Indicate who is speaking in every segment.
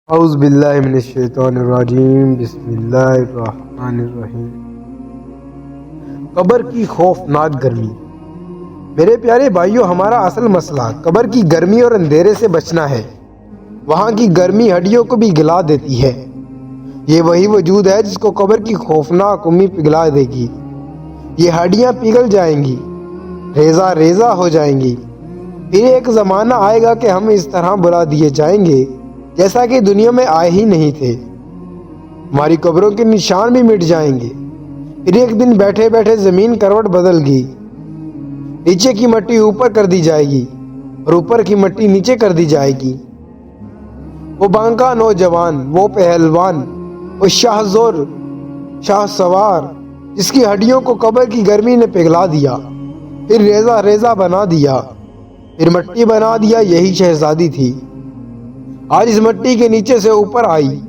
Speaker 1: اعوذ باللہ من الشیطان الرجیم، بسم اللہ الرحمن الرحیم۔ قبر کی خوفناک گرمی۔ میرے پیارے بھائیوں، ہمارا اصل مسئلہ قبر کی گرمی اور اندھیرے سے بچنا ہے۔ وہاں کی گرمی ہڈیوں کو بھی گلا دیتی ہے۔ یہ وہی وجود ہے جس کو قبر کی خوفناک امی پگھلا دے گی۔ یہ ہڈیاں پگھل جائیں گی، ریزہ ریزہ ہو جائیں گی۔ پھر ایک زمانہ آئے گا کہ ہم اس طرح بلا دیے جائیں گے جیسا کہ دنیا میں آئے ہی نہیں تھے۔ ہماری قبروں کے نشان بھی مٹ جائیں گے۔ پھر ایک دن بیٹھے بیٹھے زمین کروٹ بدل گئی۔ نیچے کی مٹی اوپر کر دی جائے گی اور اوپر کی مٹی نیچے کر دی جائے گی۔ وہ بانکا نوجوان، وہ پہلوان، وہ شاہ زور، شاہ سوار، جس کی ہڈیوں کو قبر کی گرمی نے پگھلا دیا، پھر ریزہ ریزہ بنا دیا، پھر مٹی بنا دیا، یہی شہزادی تھی۔ آج اس مٹی کے نیچے سے اوپر آئی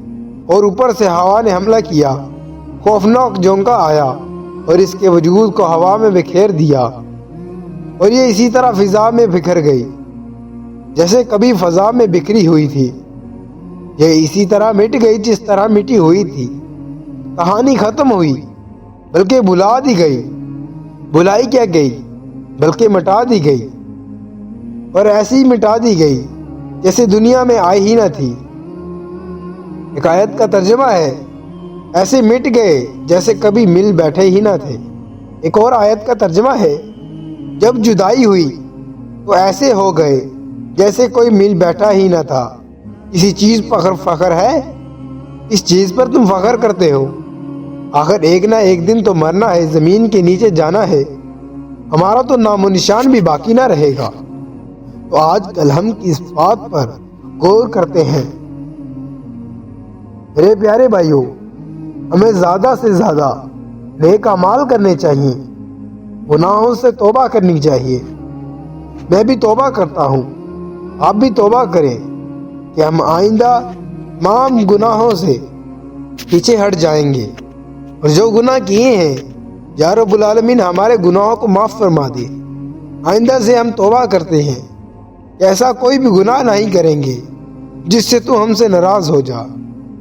Speaker 1: اور اوپر سے ہوا نے حملہ کیا۔ خوفناک جھونکا آیا اور اس کے وجود کو ہوا میں بکھیر دیا، اور یہ اسی طرح فضا میں بکھر گئی جیسے کبھی فضا میں بکھری ہوئی تھی۔ یہ اسی طرح مٹ گئی جس طرح مٹی ہوئی تھی۔ کہانی ختم ہوئی بلکہ بھلا دی گئی۔ بھلائی کیا گئی بلکہ مٹا دی گئی، اور ایسی مٹا دی گئی جیسے دنیا میں آئی ہی نہ تھی۔ ایک آیت کا ترجمہ ہے، ایسے مٹ گئے جیسے کبھی مل بیٹھے ہی نہ تھے۔ ایک اور آیت کا ترجمہ ہے، جب جدائی ہوئی تو ایسے ہو گئے جیسے کوئی مل بیٹھا ہی نہ تھا۔ کسی چیز پر فخر ہے؟ اس چیز پر تم فخر کرتے ہو؟ آخر ایک نہ ایک دن تو مرنا ہے، زمین کے نیچے جانا ہے۔ ہمارا تو نام و نشان بھی باقی نہ رہے گا۔ تو آج کل ہم کس بات پر غور کرتے ہیں؟ میرے پیارے بھائیوں، ہمیں زیادہ سے زیادہ نیک اعمال کرنے چاہیے، گناہوں سے توبہ کرنی چاہیے۔ میں بھی توبہ کرتا ہوں، آپ بھی توبہ کریں کہ ہم آئندہ تمام گناہوں سے پیچھے ہٹ جائیں گے، اور جو گناہ کیے ہیں یا رب العالمین ہمارے گناہوں کو معاف فرما دے۔ آئندہ سے ہم توبہ کرتے ہیں، ایسا کوئی بھی گناہ نہیں کریں گے جس سے تو ہم سے ناراض ہو جا۔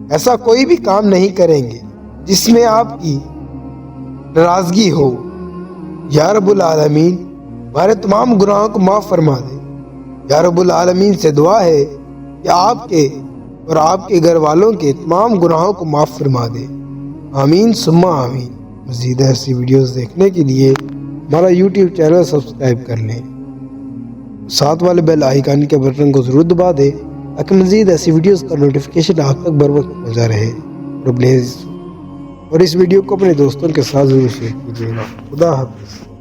Speaker 1: ایسا کوئی بھی کام نہیں کریں گے جس میں آپ کی ناراضگی ہو۔ یا رب العالمین ہمارے تمام گناہوں کو معاف فرما دے۔ یا رب العالمین سے دعا ہے کہ آپ کے اور آپ کے گھر والوں کے تمام گناہوں کو معاف فرما دے۔ آمین ثم آمین۔ مزید ایسی ویڈیوز دیکھنے کے لیے ہمارا یوٹیوب چینل سبسکرائب کر لیں، ساتھ والے بیل آئیکن کے بٹن کو ضرور دبا دیں تاکہ مزید ایسی ویڈیوز کا نوٹیفیکیشن آپ تک بر وقت پہنچا رہے۔ اور اس ویڈیو کو اپنے دوستوں کے ساتھ ضرور شیئر کیجیے گا۔ خدا حافظ۔